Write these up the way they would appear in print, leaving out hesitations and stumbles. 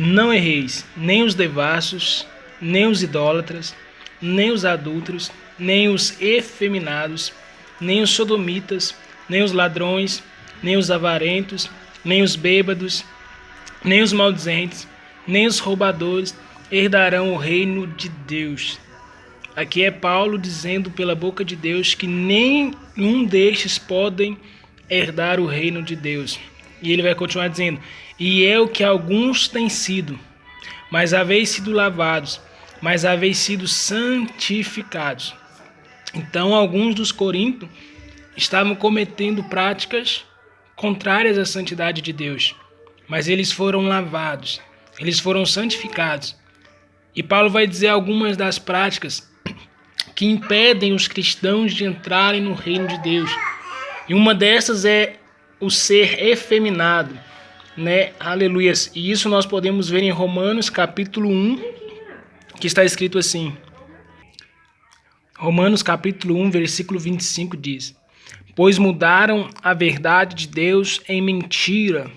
Não erreis, nem os devassos, nem os idólatras, nem os adúlteros, nem os efeminados, nem os sodomitas, nem os ladrões, nem os avarentos, nem os bêbados, nem os maldizentes, nem os roubadores herdarão o reino de Deus. Aqui é Paulo dizendo pela boca de Deus que nenhum destes podem herdar o reino de Deus. E ele vai continuar dizendo: e é o que alguns têm sido, mas haveis sido lavados, mas haveis sido santificados. Então alguns dos coríntios estavam cometendo práticas contrárias à santidade de Deus, mas eles foram lavados, eles foram santificados. E Paulo vai dizer algumas das práticas que impedem os cristãos de entrarem no reino de Deus. E uma dessas é o ser efeminado, né? Aleluias. E isso nós podemos ver em Romanos capítulo 1, que está escrito assim. Romanos capítulo 1, versículo 25 diz: pois mudaram a verdade de Deus em mentira,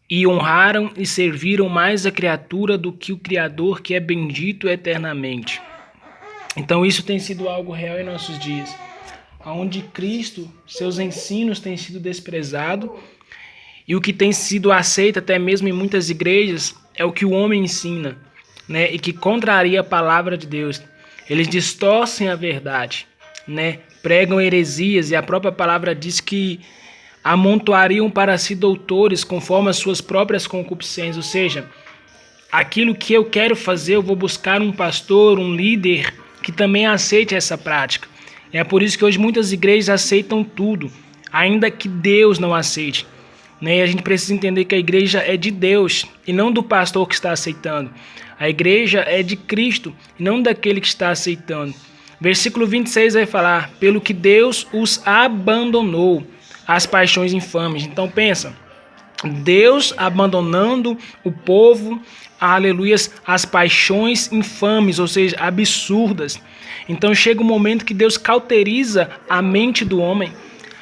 e honraram e serviram mais a criatura do que o Criador, que é bendito eternamente. Então isso tem sido algo real em nossos dias, onde Cristo, seus ensinos têm sido desprezados, e o que tem sido aceito até mesmo em muitas igrejas é o que o homem ensina, né? E que contraria a palavra de Deus. Eles distorcem a verdade, né? Pregam heresias, e a própria palavra diz que amontoariam para si doutores conforme as suas próprias concupiscências. Ou seja, aquilo que eu quero fazer, eu vou buscar um pastor, um líder que também aceite essa prática. É por isso que hoje muitas igrejas aceitam tudo, ainda que Deus não aceite, né? E a gente precisa entender que a igreja é de Deus e não do pastor que está aceitando. A igreja é de Cristo e não daquele que está aceitando. Versículo 26 vai falar: pelo que Deus os abandonou as paixões infames. Então pensa, Deus abandonando o povo, aleluias, as paixões infames, ou seja, absurdas. Então chega um momento que Deus cauteriza a mente do homem,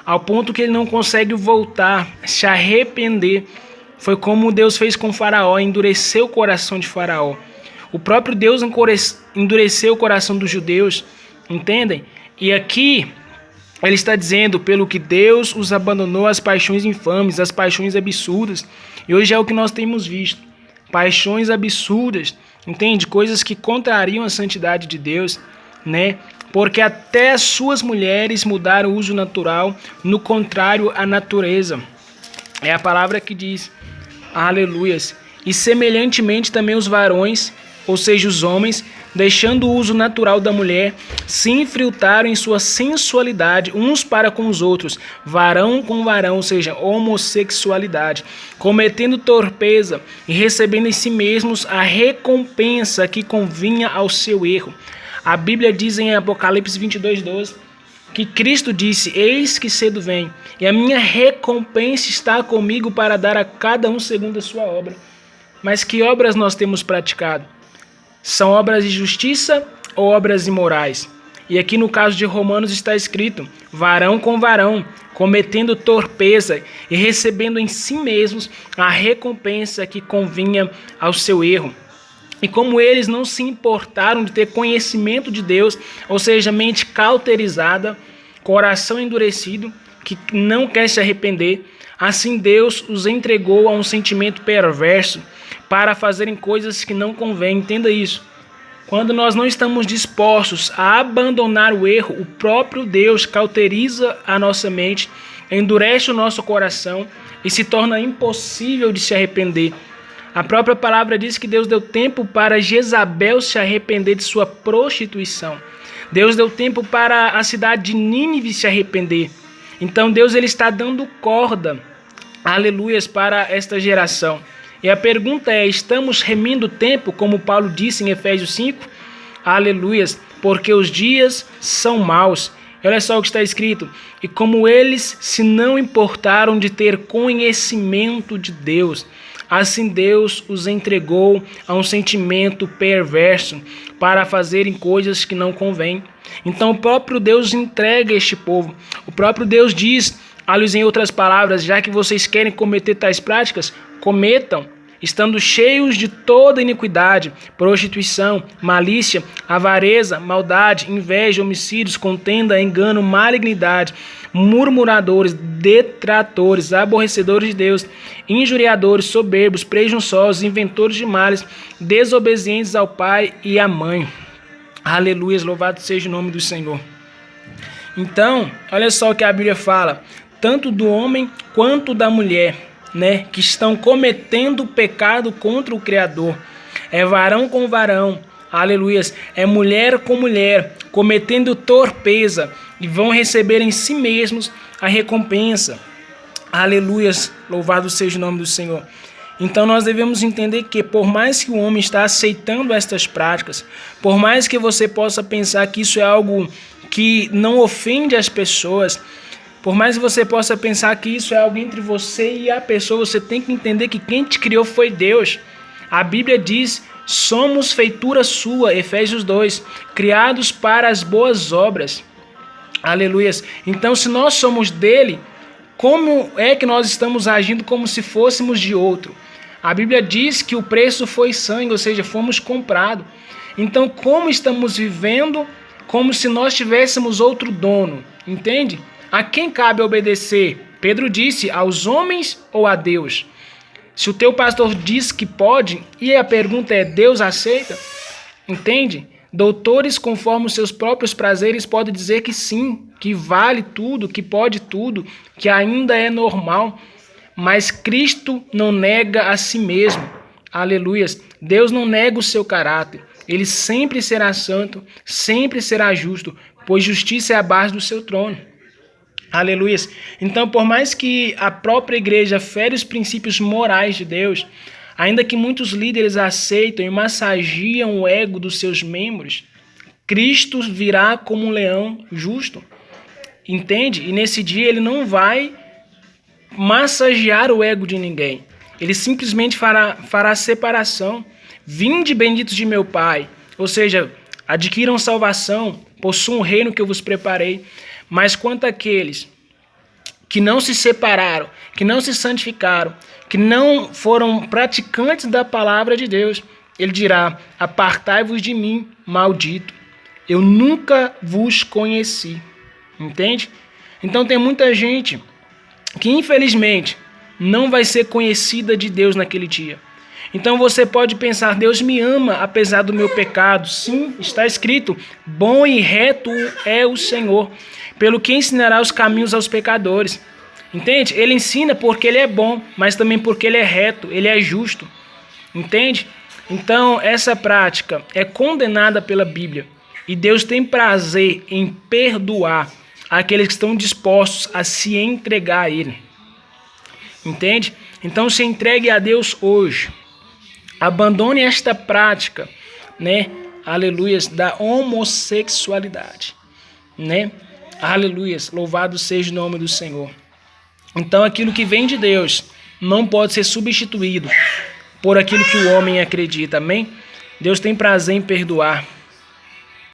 ao ponto que ele não consegue voltar, se arrepender. Foi como Deus fez com Faraó, endureceu o coração de Faraó. O próprio Deus endureceu o coração dos judeus, entendem? E aqui ele está dizendo: pelo que Deus os abandonou as paixões infames, as paixões absurdas. E hoje é o que nós temos visto. Paixões absurdas, entende? Coisas que contrariam a santidade de Deus, né? Porque até as suas mulheres mudaram o uso natural, no contrário à natureza. É a palavra que diz, aleluias. E semelhantemente também os varões, ou seja, os homens, deixando o uso natural da mulher, se infiltraram em sua sensualidade uns para com os outros, varão com varão, ou seja, homossexualidade, cometendo torpeza e recebendo em si mesmos a recompensa que convinha ao seu erro. A Bíblia diz em Apocalipse 22:12 que Cristo disse: eis que cedo vem, e a minha recompensa está comigo para dar a cada um segundo a sua obra. Mas que obras nós temos praticado? São obras de justiça ou obras imorais? E aqui no caso de Romanos está escrito: varão com varão, cometendo torpeza e recebendo em si mesmos a recompensa que convinha ao seu erro. E como eles não se importaram de ter conhecimento de Deus, ou seja, mente cauterizada, coração endurecido, que não quer se arrepender, assim Deus os entregou a um sentimento perverso para fazerem coisas que não convêm. Entenda isso. Quando nós não estamos dispostos a abandonar o erro, o próprio Deus cauteriza a nossa mente, endurece o nosso coração e se torna impossível de se arrepender. A própria palavra diz que Deus deu tempo para Jezabel se arrepender de sua prostituição. Deus deu tempo para a cidade de Nínive se arrepender. Então Deus ele está dando corda, aleluias, para esta geração. E a pergunta é: estamos remindo o tempo, como Paulo disse em Efésios 5? Aleluias, porque os dias são maus. Olha só o que está escrito: e como eles se não importaram de ter conhecimento de Deus, assim Deus os entregou a um sentimento perverso para fazerem coisas que não convêm. Então o próprio Deus entrega este povo. O próprio Deus diz, em outras palavras: já que vocês querem cometer tais práticas, cometam. estando cheios de toda iniquidade, prostituição, malícia, avareza, maldade, inveja, homicídios, contenda, engano, malignidade, murmuradores, detratores, aborrecedores de Deus, injuriadores, soberbos, presunçosos, inventores de males, desobedientes ao pai e à mãe. Aleluia, louvado seja o nome do Senhor. Então, olha só o que a Bíblia fala, tanto do homem quanto da mulher, né, que estão cometendo pecado contra o Criador. É varão com varão, aleluia, é mulher com mulher, cometendo torpeza, e vão receber em si mesmos a recompensa. Aleluia, louvado seja o nome do Senhor. Então nós devemos entender que por mais que o homem está aceitando estas práticas, por mais que você possa pensar que isso é algo que não ofende as pessoas, por mais que você possa pensar que isso é algo entre você e a pessoa, você tem que entender que quem te criou foi Deus. A Bíblia diz, somos feitura sua, Efésios 2, criados para as boas obras. Aleluias. Então se nós somos dele, como é que nós estamos agindo como se fôssemos de outro? A Bíblia diz que o preço foi sangue, ou seja, fomos comprados. Então como estamos vivendo como se nós tivéssemos outro dono? Entende? A quem cabe obedecer? Pedro disse, aos homens ou a Deus? Se o teu pastor diz que pode, e a pergunta é, Deus aceita? Entende? Doutores conforme os seus próprios prazeres podem dizer que sim, que vale tudo, que pode tudo, que ainda é normal. Mas Cristo não nega a si mesmo. Aleluias. Deus não nega o seu caráter. Ele sempre será santo, sempre será justo, pois justiça é a base do seu trono. Aleluias. Então, por mais que a própria igreja fere os princípios morais de Deus, ainda que muitos líderes aceitam e massagiam o ego dos seus membros, Cristo virá como um leão justo. Entende? E nesse dia ele não vai massagear o ego de ninguém. Ele simplesmente fará separação. Vinde benditos de meu Pai. Ou seja, adquiram salvação, possuam um reino que eu vos preparei. Mas quanto àqueles que não se separaram, que não se santificaram, que não foram praticantes da palavra de Deus, ele dirá, apartai-vos de mim, maldito. Eu nunca vos conheci. Entende? Então tem muita gente que infelizmente não vai ser conhecida de Deus naquele dia. Então você pode pensar, Deus me ama apesar do meu pecado. Sim, está escrito, bom e reto é o Senhor, pelo que ensinará os caminhos aos pecadores. Entende? Ele ensina porque ele é bom, mas também porque ele é reto, ele é justo. Entende? Então essa prática é condenada pela Bíblia. E Deus tem prazer em perdoar aqueles que estão dispostos a se entregar a Ele. Entende? Então se entregue a Deus hoje. Abandone esta prática, né? Aleluias, da homossexualidade, né? Aleluias, louvado seja o nome do Senhor. Então aquilo que vem de Deus não pode ser substituído por aquilo que o homem acredita, amém? Deus tem prazer em perdoar.